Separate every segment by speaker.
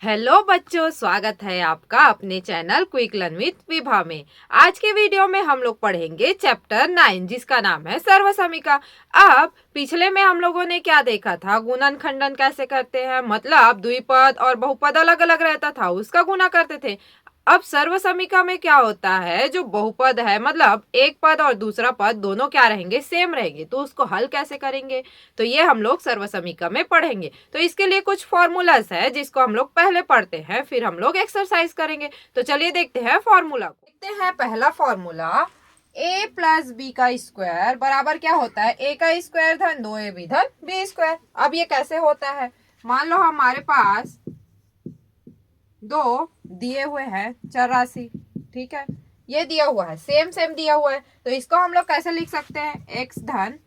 Speaker 1: Hello बच्चों, स्वागत है आपका अपने channel quick learn with Vibha में। आज के वीडियो में हम लोग पढ़ेंगे चैप्टर 9 जिसका नाम है सर्वसमीका। अब पिछले में हम लोगों ने क्या देखा था, गुणन खंडन कैसे करते हैं, मतलब द्विपद और बहुपद अलग अलग रहता था, उसका गुना करते थे। अब सर्वसमीका में क्या होता है, जो बहुपद है मतलब एक पद और दूसरा पद दोनों क्या रहेंगे, सेम रहेंगे, तो उसको हल कैसे करेंगे, तो ये हम लोग सर्वसमीका में पढ़ेंगे। तो इसके लिए कुछ फॉर्मूलाज है जिसको हम लोग पहले पढ़ते हैं, फिर हम लोग एक्सरसाइज करेंगे। तो चलिए देखते हैं फॉर्मूला को। देखते हैं पहला फॉर्मूला, a प्लस बी का स्क्वायर बराबर क्या होता है, a का स्क्वायर धन 2ab धन b स्क्वायर। अब ये कैसे होता है, मान लो हमारे पास दो दिए हुए हैं चर राशि, ठीक है, ये दिया हुआ है, सेम सेम दिया हुआ है, तो इसको हम लोग कैसे लिख सकते हैं, x धन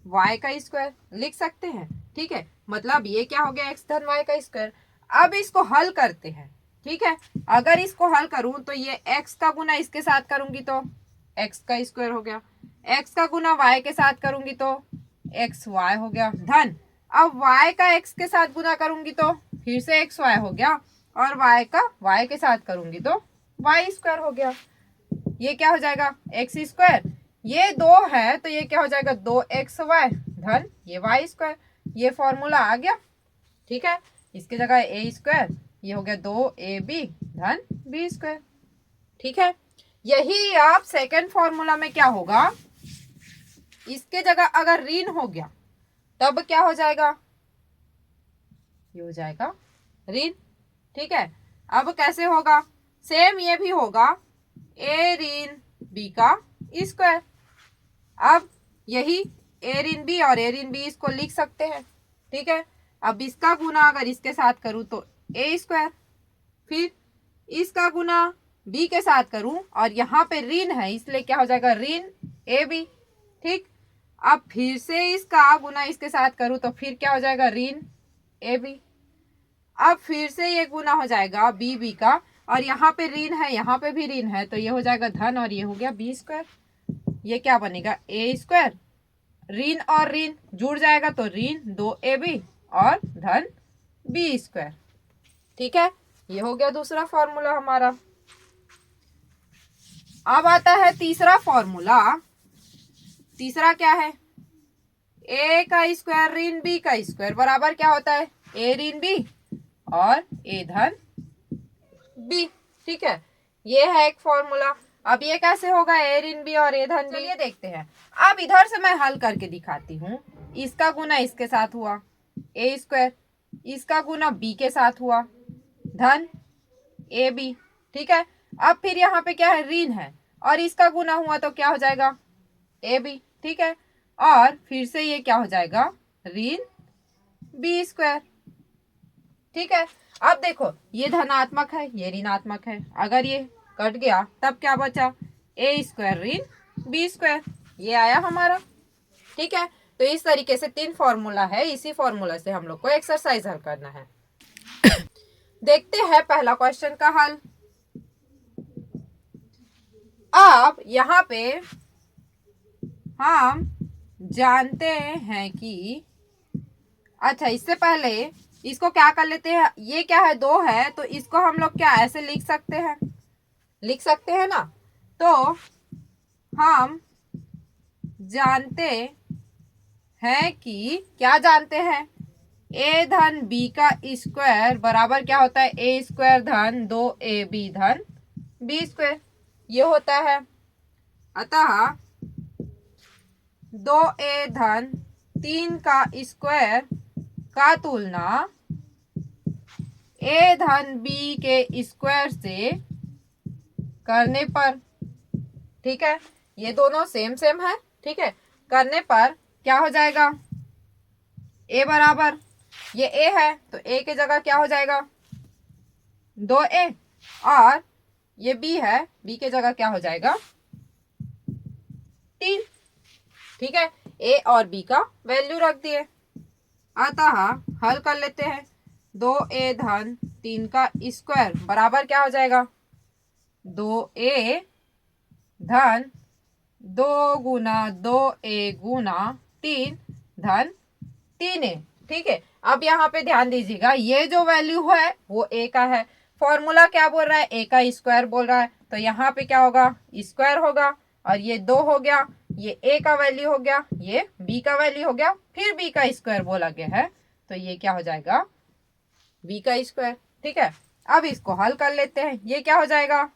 Speaker 1: y का स्क्वायर लिख सकते हैं। ठीक है, मतलब ये क्या हो गया, x धन y का स्क्वायर। अब इसको हल करते हैं, ठीक है, अगर इसको हल करूं तो ये x का गुना इसके साथ करूंगी तो x का स्क्वायर हो गया, x का गुना y के साथ करूंगी तो एक्स वाई हो गया धन, अब y का x के साथ गुना करूंगी तो फिर से एक्स वाई हो गया, और y का y के साथ करूंगी तो y स्क्वायर हो गया। ये क्या हो जाएगा, एक्स स्क्वायर, ये दो है तो ये क्या हो जाएगा, 2xy धन ये y स्क्वायर। ये फॉर्मूला आ गया, ठीक है, इसकी जगह a स्क्वायर, ये हो गया 2ab धन b स्क्वायर। ठीक है, यही आप सेकंड फॉर्मूला में क्या होगा, इसके जगह अगर ऋण हो गया तब क्या हो जाएगा, ये हो जाएगा ऋण। ठीक है, अब कैसे होगा, सेम ये भी होगा a ऋण b का स्क्वायर। अब यही a ऋण b और a ऋण b इसको लिख सकते हैं। ठीक है, अब इसका गुना अगर इसके साथ करूं तो a स्क्वायर, फिर इसका गुना b के साथ करूं और यहाँ पे ऋण है इसलिए क्या हो जाएगा, ऋण ab। ठीक, अब फिर से इसका गुना इसके साथ करूं तो फिर क्या हो जाएगा, ऋण ab। अब फिर से ये गुना हो जाएगा बी बी का, और यहाँ पे ऋण है यहाँ पे भी ऋण है, तो ये हो जाएगा धन और ये हो गया बी स्क्वायर। ये क्या बनेगा, ए स्क्वायर, ऋण और ऋण जुड़ जाएगा तो ऋण 2ab और धन बी स्क्वायर। ठीक है, ये हो गया दूसरा फॉर्मूला हमारा। अब आता है तीसरा फॉर्मूला। तीसरा क्या है, ए का स्क्वायर ऋण बी का स्क्वायर बराबर क्या होता है, ए ऋण बी और ए धन बी। ठीक है, ये है एक फॉर्मूला। अब ये कैसे होगा, ए ऋण बी और ए धन बी, चलिए देखते हैं। अब इधर से मैं हल करके दिखाती हूँ। इसका गुना इसके साथ हुआ ए स्क्वायर, इसका गुना बी के साथ हुआ धन ए बी। ठीक है, अब फिर यहाँ पे क्या है, ऋण है और इसका गुना हुआ तो क्या हो जाएगा, ए बी। ठीक है, और फिर से ये क्या हो जाएगा, ऋण बी स्क्वायर। ठीक है, अब देखो ये धनात्मक है ये ऋणात्मक है, अगर ये कट गया तब क्या बचा, ए स्क्वायर ऋण बी स्क्वायर, ये आया हमारा। ठीक है, तो इस तरीके से तीन फॉर्मूला है, इसी फॉर्मूला से हम लोग को एक्सरसाइज हल करना है। देखते हैं पहला क्वेश्चन का हल। अब यहाँ पे हम जानते हैं कि, अच्छा इससे पहले इसको क्या कर लेते हैं, ये क्या है, दो है तो इसको हम लोग क्या ऐसे लिख सकते हैं, लिख सकते हैं ना। तो हम जानते हैं कि, क्या जानते हैं, ए धन बी का स्क्वायर बराबर क्या होता है, ए स्क्वायर धन 2ab धन बी स्क्वायर, ये होता है। अतः 2a धन 3 का स्क्वायर का तुलना ए धन बी के स्क्वायर से करने पर, ठीक है, ये दोनों सेम सेम है, ठीक है, करने पर क्या हो जाएगा, ए बराबर, ये ए है तो ए की जगह क्या हो जाएगा, 2a, और ये बी है, बी की जगह क्या हो जाएगा, 3। ठीक है, ए और बी का वैल्यू रख दिए। अतः हल कर लेते हैं, 2a धन 3 का स्क्वायर बराबर क्या हो जाएगा, 2a धन 2 गुना 2a गुना 3 धन 3a। ठीक है, अब यहाँ पे ध्यान दीजिएगा, ये जो वैल्यू है वो ए का है, फॉर्मूला क्या बोल रहा है, ए का स्क्वायर बोल रहा है, तो यहाँ पे क्या होगा, स्क्वायर होगा, और ये 2 हो गया, ये ए का वैल्यू हो गया, ये बी का वैल्यू हो गया, फिर बी का स्क्वायर बोला गया है, तो ये क्या हो जाएगा, बी का स्क्वायर। ठीक है, अब इसको हल कर लेते हैं, ये क्या हो जाएगा,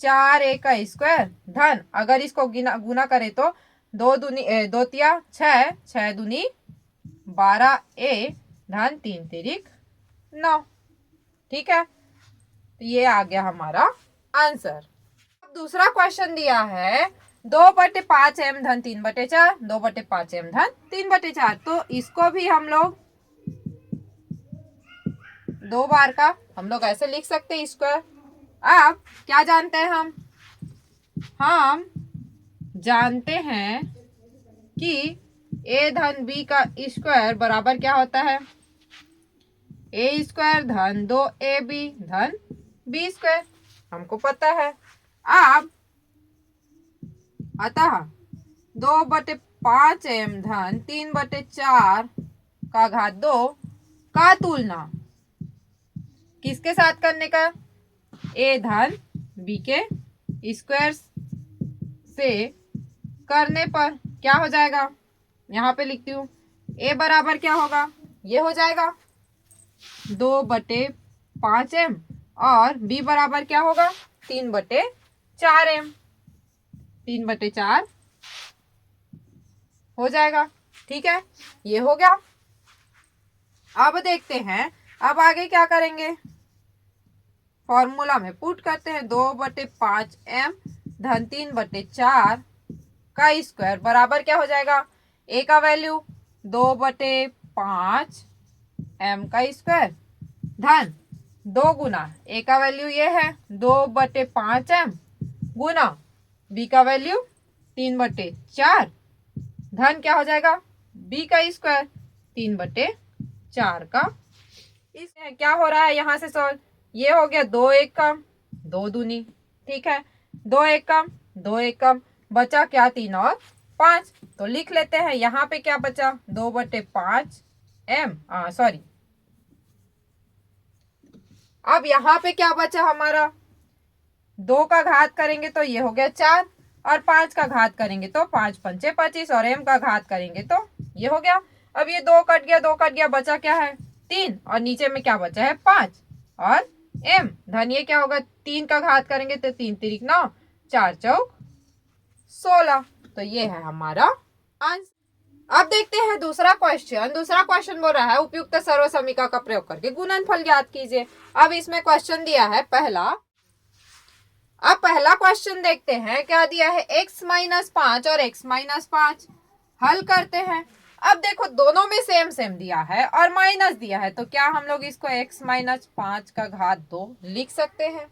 Speaker 1: 4a का स्क्वायर धन, अगर इसको गुना करें तो 2 तिया 6, 6 दूनी 12a धन 3 तिरिक 9। ठीक है, तो ये आ गया हमारा आंसर। अब दूसरा क्वेश्चन दिया है 2/5m धन 3/4, 2/5m धन 3/4, तो इसको भी हम लोग 2 बार का हम लोग ऐसे लिख सकते हैं स्क्वायर। अब क्या जानते हैं हम जानते हैं कि a धन b का स्क्वायर बराबर क्या होता है, a स्क्वायर धन 2ab धन b स्क्वायर, हमको पता है। अब अतः 2/5m धन 3/4 का घात 2 का तुलना किसके साथ करने का, a धन b के स्क्वायर से करने पर क्या हो जाएगा, यहाँ पे लिखती हूँ, a बराबर क्या होगा, ये हो जाएगा 2/5m, और b बराबर क्या होगा, 3/4m, 3/4 हो जाएगा। ठीक है, ये हो गया। अब देखते हैं, अब आगे क्या करेंगे, फॉर्मूला में पुट करते हैं, 2/5m धन 3/4 का स्क्वायर बराबर क्या हो जाएगा, a का वैल्यू 2/5m का स्क्वायर धन 2 गुना a का वैल्यू ये है 2/5m गुना b का वैल्यू 3/4 धन क्या हो जाएगा, b का स्क्वायर 3/4 का। इस क्या हो रहा है यहाँ से सॉल्व, ये हो गया 2 1 कम 2 दूनी, ठीक है, 2 1 कम 2 1 कम, बचा क्या 3 और 5, तो लिख लेते हैं, यहाँ पे क्या बचा 2/5m, सॉरी, अब यहाँ पे क्या बचा हमारा, 2 का घात करेंगे तो ये हो गया 4, और 5 का घात करेंगे तो 5 पंचे 25, और m का घात करेंगे तो ये हो गया। अब ये 2 कट गया, 2 कट गया, बचा क्या है 3, और नीचे में क्या बचा है 5, और m धन ये क्या होगा, 3 का घात करेंगे तो 3 तिरिक 9, 4 चौक 16, तो ये है हमारा आंसर। अब देखते हैं दूसरा क्वेश्चन। दूसरा क्वेश्चन बोल रहा है उपयुक्त सर्व समीकरण का प्रयोग करके गुणनफल ज्ञात कीजिए। अब इसमें क्वेश्चन दिया है पहला। अब पहला क्वेश्चन देखते हैं क्या दिया है, x-5 और x-5 हल करते हैं। अब देखो दोनों में सेम सेम दिया है और माइनस दिया है, तो क्या हम लोग इसको x-5 का घात 2 लिख सकते हैं।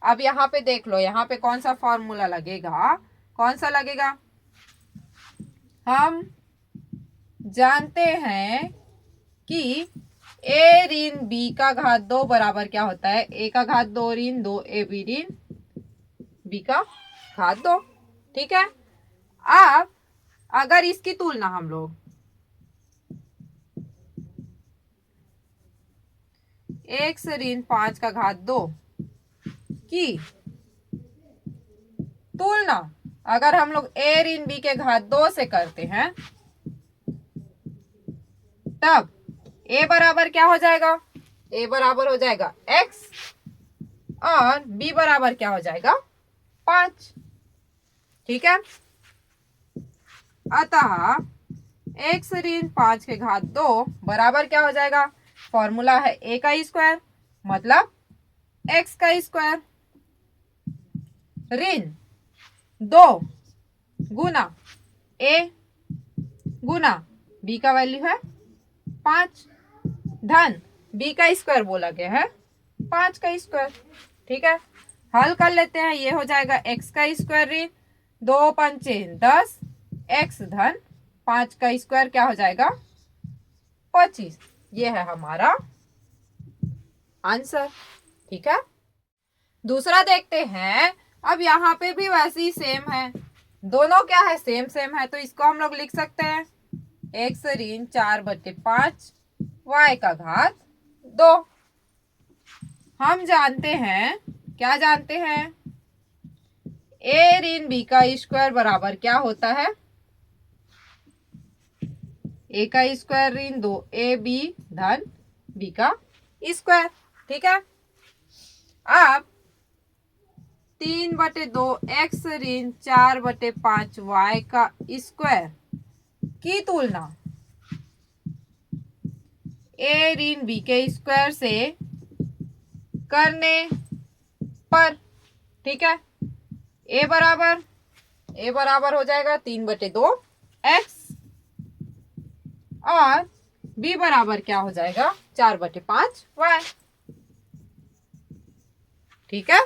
Speaker 1: अब यहाँ पे देख लो, यहाँ पे कौन सा फॉर्मूला लगेगा, कौन सा लगेगा, हम जानते हैं कि a ऋण b का घात 2 बराबर क्या होता है, a का घात 2 ऋण 2ab ऋण b का घात 2। ठीक है, अब अगर इसकी तुलना हम लोग x ऋण 5 का घात 2 की तुलना अगर हम लोग a ऋण b के घात 2 से करते हैं, तब a बराबर क्या हो जाएगा, a बराबर हो जाएगा x, और b बराबर क्या हो जाएगा 5। ठीक है, अतः x ऋण 5 के घात 2 बराबर क्या हो जाएगा, फॉर्मूला है a का स्क्वायर मतलब x का स्क्वायर ऋण 2 गुना a गुना b का वैल्यू है 5 धन b का स्क्वायर बोला गया है 5 का स्क्वायर। ठीक है, हल कर लेते हैं, ये हो जाएगा x का स्क्वायर ऋण 2 पंचे 10 x धन 5 का स्क्वायर क्या हो जाएगा 25। ये है हमारा आंसर। ठीक है, दूसरा देखते हैं। अब यहाँ पे भी वैसे ही सेम है, दोनों क्या है सेम सेम है, तो इसको हम लोग लिख सकते हैं x ऋण 4/5 y का घात 2। हम जानते हैं, क्या जानते हैं, a ऋण b का स्क्वायर बराबर क्या होता है, a का स्क्वायर ऋण 2ab धन b का स्क्वायर। ठीक है, अब 3/2 x ऋण 4/5 y का स्क्वायर की तुलना a ऋण b के स्क्वायर से करने पर, ठीक है, a बराबर हो जाएगा 3/2 x और b बराबर क्या हो जाएगा 4/5 y। ठीक है,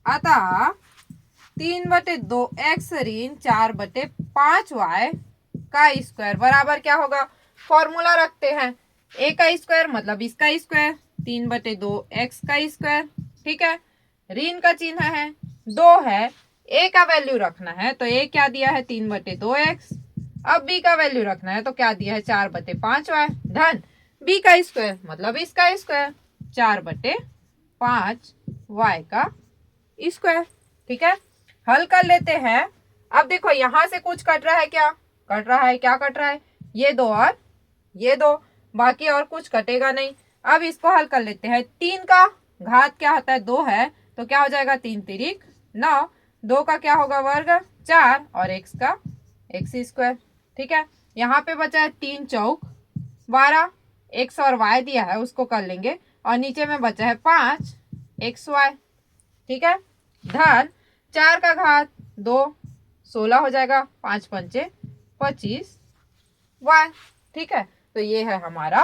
Speaker 1: अतः 3/2 x ऋण 4/5 y का स्क्वायर बराबर क्या होगा, फॉर्मूला रखते हैं, a का स्क्वायर मतलब इसका स्क्वायर 3/2 x का स्क्वायर। ठीक है, ऋण का चिन्ह है 2 है, a का वैल्यू रखना है तो a क्या दिया है 3/2 x, अब b का वैल्यू रखना है तो क्या दिया है 4/5 y धन b का स्क्वायर मतलब इसका स्क्वायर 4/5 y का स्क्वायर। ठीक है, हल कर लेते हैं। अब देखो यहां से कुछ कट रहा है, क्या कट रहा है, क्या कट रहा है, ये 2 और ये 2, बाकी और कुछ कटेगा नहीं। अब इसको हल कर लेते हैं। 3 का घात क्या होता है 2 है तो क्या हो जाएगा 3 तिरिक 9, 2 का क्या होगा वर्ग 4 और x का x स्क्वायर। ठीक है, यहाँ पे बचा है 3 चौक 12, x और y दिया है उसको कर लेंगे और नीचे में बचा है 5 xy। ठीक है, धन 4 का घात 2 16 हो जाएगा, 5 पंचे 25 y। ठीक है, तो ये है हमारा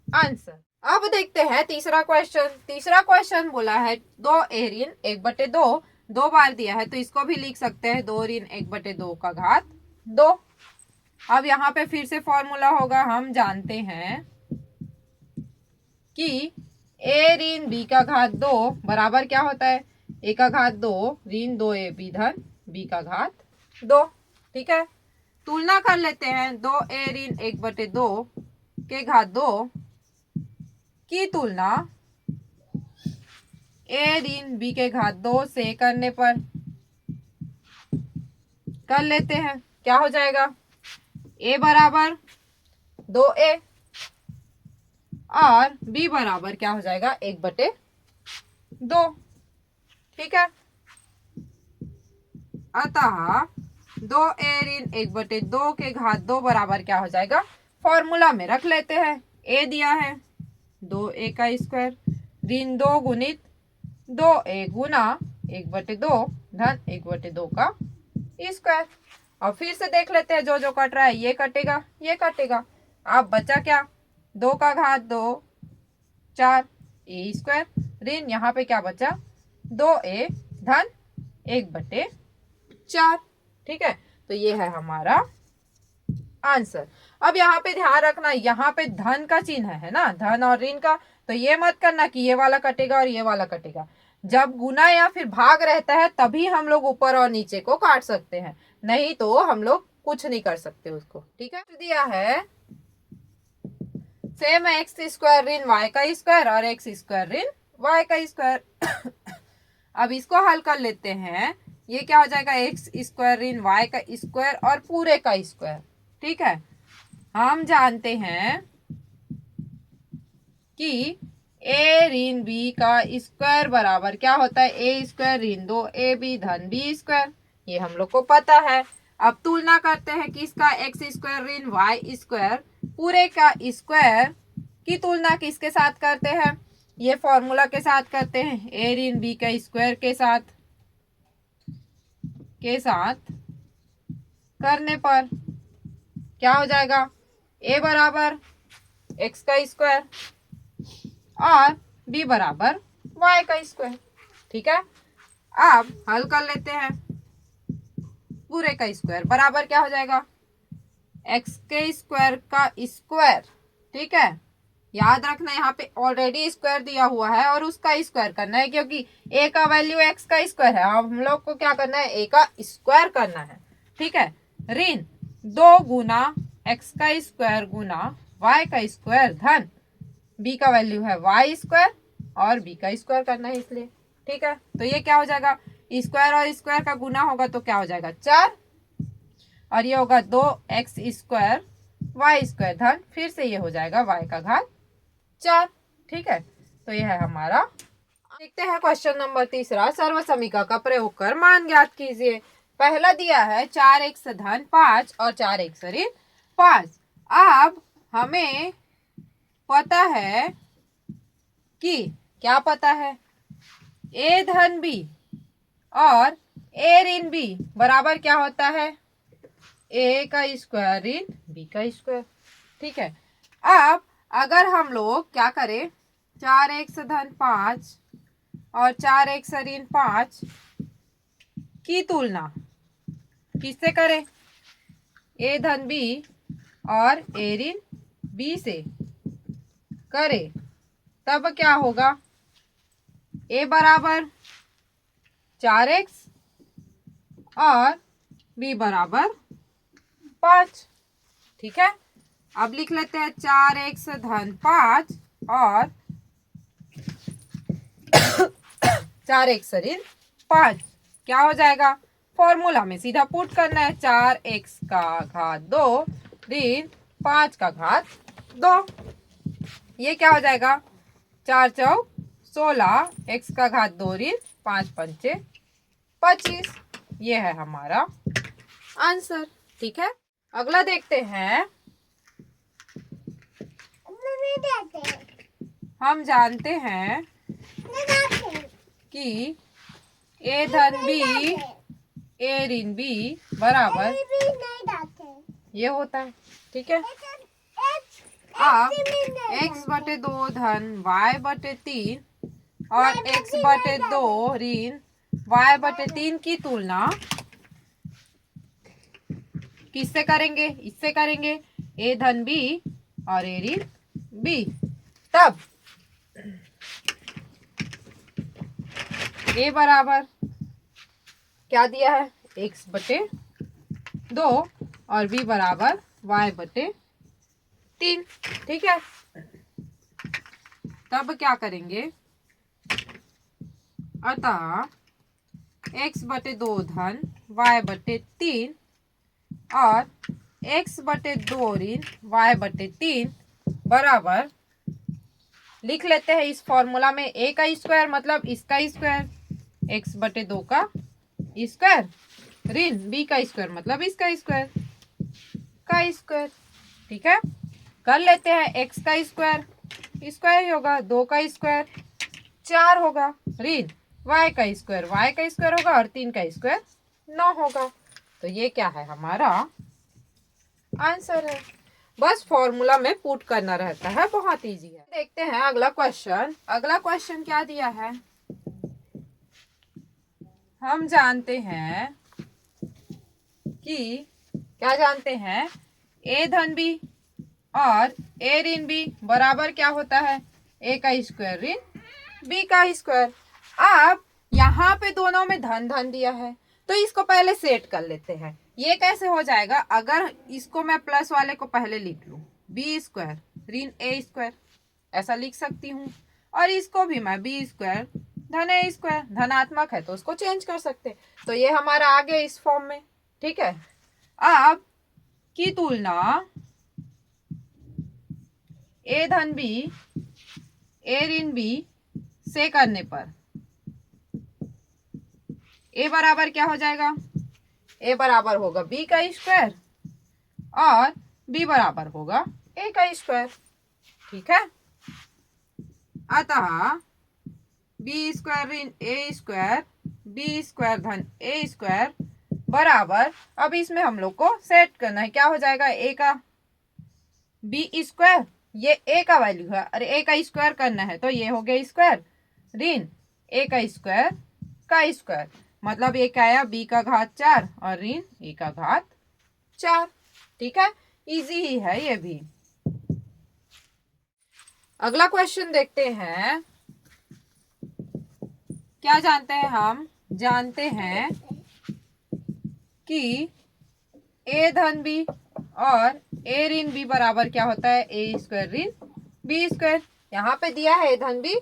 Speaker 1: आंसर। अब देखते हैं तीसरा क्वेश्चन। तीसरा क्वेश्चन बोला है 2 a ऋण 1/2, 2 बार दिया है तो इसको भी लिख सकते हैं 2 ऋण 1/2 का घात 2। अब यहाँ पे फिर से फॉर्मूला होगा, हम जानते हैं कि a ऋण b का घात 2 बराबर क्या होता है, a का घात 2 ऋण 2ab धन b का घात 2। ठीक है, तुलना कर लेते हैं 2a ऋण 1/2 के घात 2 की तुलना a ऋण b के घात 2 से करने पर कर लेते हैं, क्या हो जाएगा, a बराबर 2a और b बराबर क्या हो जाएगा 1/2। ठीक है, अतः 2a ऋण 1/2 के घात 2 बराबर क्या हो जाएगा, फॉर्मूला में रख लेते हैं। a दिया है 2a का स्क्वायर ऋण 2 गुणित 2a गुना 1/2 धन 1/2 का स्क्वायर। और फिर से देख लेते हैं, जो जो कट रहा है ये कटेगा ये कटेगा। अब बचा क्या, 2 का घात 2 4 a स्क्वायर ऋण यहाँ पे क्या बचा 2a धन 1/4। ठीक है, तो ये है हमारा आंसर। अब यहाँ पे ध्यान रखना, यहाँ पे धन का चिन्ह है ना, धन और ऋण का, तो ये मत करना कि ये वाला कटेगा और ये वाला कटेगा। जब गुना या फिर भाग रहता है तभी हम लोग ऊपर और नीचे को काट सकते हैं, नहीं तो हम लोग कुछ नहीं कर सकते उसको। ठीक है, दिया है सेम एक्स स्क्वायर ऋण वाई का स्क्वायर और एक्स स्क्वायर ऋण वाई का स्क्वायर। अब इसको हल कर लेते हैं, ये क्या हो जाएगा एक्स स्क्वायर ऋण वाई का स्क्वायर और पूरे का स्क्वायर। ठीक है, हम जानते हैं कि a ऋण b का स्क्वायर बराबर क्या होता है, a स्क्वायर ऋण 2ab धन b स्क्वायर, ये हम लोग को पता है। अब तुलना करते हैं किसका, एक्स स्क्वायर ऋण वाई स्क्वायर पूरे का स्क्वायर की तुलना किसके साथ करते हैं, ये फॉर्मूला के साथ करते हैं, a ऋण b का स्क्वायर के साथ करने पर क्या हो जाएगा, a बराबर x का स्क्वायर और b बराबर y का स्क्वायर। ठीक है, अब हल कर लेते हैं, पूरे का स्क्वायर बराबर क्या हो जाएगा x के स्क्वायर का स्क्वायर। ठीक है, याद रखना यहाँ पे ऑलरेडी स्क्वायर दिया हुआ है और उसका स्क्वायर करना है, क्योंकि a का वैल्यू x का स्क्वायर है, अब हम लोग को क्या करना है a का स्क्वायर करना है। ठीक है, ऋण 2 गुना एक्स का स्क्वायर गुना वाई का स्क्वायर धन बी का वैल्यू है वाई स्क्वायर और बी का स्क्वायर करना है इसलिए। ठीक है, तो ये क्या हो जाएगा, स्क्वायर और स्क्वायर का गुना होगा तो क्या हो जाएगा 4 और ये होगा 2x स्क्वायर वाई स्क्वायर धन फिर से ये हो जाएगा y का घात 4। ठीक है, तो ये है हमारा। देखते हैं क्वेश्चन नंबर तीसरा, सर्व समीकरण का प्रयोग कर मान ज्ञात कीजिए। पहला दिया है 4x धन 5 और 4x ऋण 5। अब हमें पता है कि क्या पता है, a धन b और a ऋण b बराबर क्या होता है, a का स्क्वायर ऋण b का स्क्वायर। ठीक है, अब अगर हम लोग क्या करें, 4x धन 5 और 4x ऋण 5 की तुलना किससे करें, a धन b और a ऋण b से करें, तब क्या होगा, a बराबर 4x और b बराबर 5। ठीक है, अब लिख लेते हैं 4x धन 5 और 4x ऋण 5 क्या हो जाएगा, फॉर्मूला में सीधा पुट करना है, 4x का घात 2 ऋण 5 का घात 2। ये क्या हो जाएगा, 4 चौक 16 x का घात 2 ऋण 5 पंचे 25। ये है हमारा आंसर। ठीक है, अगला देखते हैं। हम जानते हैं कि a धन b a ऋण b बराबर ये होता है। ठीक है, अब x बटे 2 धन y बटे 3 और x बटे 2 ऋण y बटे 3 की तुलना किससे करेंगे, इससे करेंगे, a धन b और a ऋण b। तब a बराबर क्या दिया है, x बटे 2 और b बराबर y बटे 3। ठीक है, तब क्या करेंगे, अतः x बटे 2 धन y बटे 3 और x बटे 2 ऋण y बटे 3 बराबर, लिख लेते हैं इस फॉर्मूला में a का स्क्वायर मतलब इसका स्क्वायर, x बटे 2 का स्क्वायर ऋण b का स्क्वायर मतलब इसका स्क्वायर का स्क्वायर। ठीक है, कर लेते हैं, x का स्क्वायर स्क्वायर ही होगा, 2 का स्क्वायर 4 होगा ऋण y का स्क्वायर होगा और 3 का स्क्वायर 9 होगा। तो ये क्या है, हमारा आंसर है। बस फॉर्मूला में पुट करना रहता है, बहुत इजी है। देखते हैं अगला क्वेश्चन। अगला क्वेश्चन क्या दिया है, हम जानते हैं कि क्या जानते हैं, a धन b और a ऋण b बराबर क्या होता है, a का स्क्वायर ऋण b का स्क्वायर। अब यहाँ पे दोनों में धन धन दिया है तो इसको पहले सेट कर लेते हैं। ये कैसे हो जाएगा, अगर इसको मैं प्लस वाले को पहले लिख लूं, बी स्क्वायर ऋण ए स्क्वायर ऐसा लिख सकती हूँ, और इसको भी मैं बी स्क्वायर धन ए स्क्वायर, धनात्मक है तो उसको चेंज कर सकते। तो ये हमारा आ गया इस फॉर्म में। ठीक है, अब की तुलना ए धन बी ए ऋण बी से करने पर ए बराबर क्या हो जाएगा, ए बराबर होगा बी का स्क्वायर और बी बराबर होगा ए का स्क्वायर। ठीक है, अतः बी स्क्वायर ऋण ए स्क्वायर बी स्क्वायर धन ए स्क्वायर बराबर, अब इसमें हम लोग को सेट करना है, क्या हो जाएगा, ए का बी स्क्वायर, ये ए का वैल्यू है और ए का स्क्वायर करना है तो ये हो गया स्क्वायर ऋण ए का स्क्वायर मतलब ये क्या आया, बी का घात 4 और ऋण ए का घात 4। ठीक है, इजी ही है ये भी। अगला क्वेश्चन देखते हैं। क्या जानते हैं, हम जानते हैं कि a धन b और ए ऋण बी बराबर क्या होता है, ए स्क्वायर ऋण बी स्क्वायर। यहाँ पे दिया है ए धन बी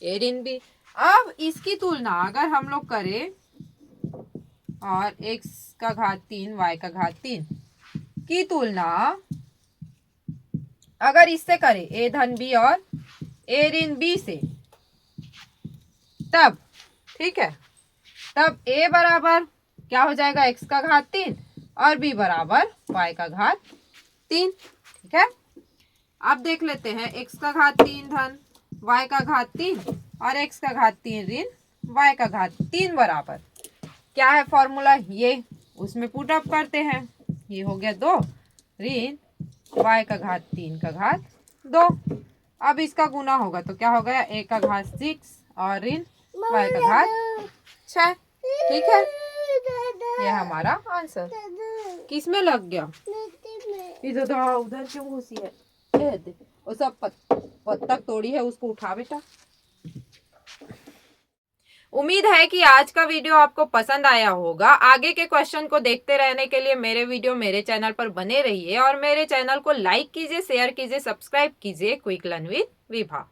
Speaker 1: ए ऋण बी। अब इसकी तुलना अगर हम लोग करें और x का घात 3 y का घात 3 की तुलना अगर इससे करें ए धन बी और ए ऋण बी से, तब ठीक है, तब a बराबर क्या हो जाएगा, x का घात 3 और b बराबर y का घात 3। ठीक है, अब देख लेते हैं x का घात 3 धन y का घात 3 और x का घात 3 ऋण y का घात 3 बराबर क्या है फॉर्मूला, ये उसमें पुट अप करते हैं। ये हो गया 2 ऋण y का घात 3 का घात 2। अब इसका गुना होगा तो क्या हो गया, a का घात 6 और ऋण y का घात 6। ठीक है, ये हमारा आंसर। किसमें लग गया, इधर तो उधर क्यों घुसी है, वो सब पत्तक तोड़ी है, उसको उठा बेटा। उम्मीद है कि आज का वीडियो आपको पसंद आया होगा। आगे के क्वेश्चन को देखते रहने के लिए मेरे वीडियो मेरे चैनल पर बने रहिए और मेरे चैनल को लाइक कीजिए, शेयर कीजिए, सब्सक्राइब कीजिए क्विक लर्न विद विभा।